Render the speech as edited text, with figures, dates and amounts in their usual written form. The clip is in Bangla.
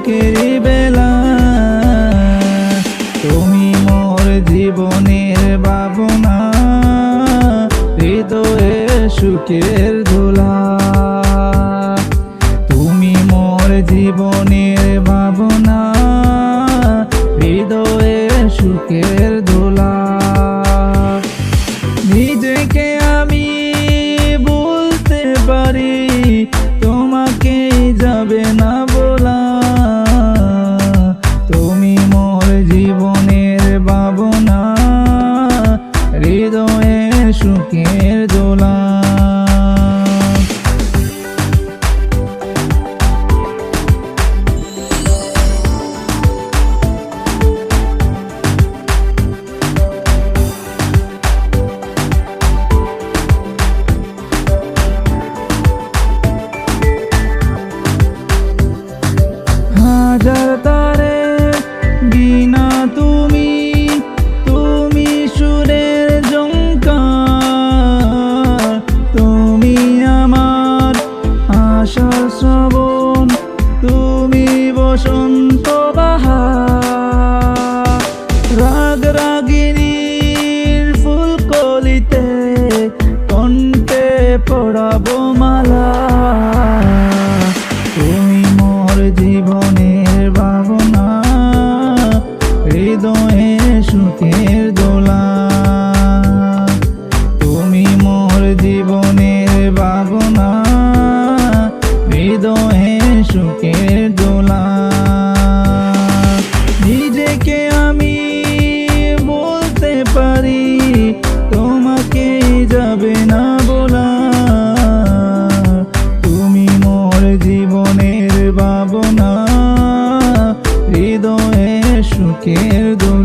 সুখের বেলা। তুমি মোর জীবনের ভাবনা, হৃদয়ে সুখের দোলা। তুমি মোর জীবনের ভাবনা, হৃদয়ে সুখের দোলা। নিজেকে আমি বলতে পারি, তোমাকে যাবে না বলা। তুমি মোর জীবনের ভাবনা, হৃদয়ে সুখের দোলা। হাজার তারে বিনা তুমি, তুমি সুরের ঝংকার। তুমি আমার আশার শ্রাবণ, তুমি বসন্ত বাহার। রাগ রাগিনীর ফুলকলিতে কণ্ঠে পড়াবো মালা। তুমি মোর জীবনের ভাবনা, হৃদয়ে সুখের দোলা। তুমি মোর জীবনের ভাবনা, হৃদয়ে সুখের দোলা। নিজেকে আমি বলতে পারি, তোমাকে যাবে না বলা। তুমি মোর জীবনের ভাবনা, হৃদয়ে সুখের দোলা।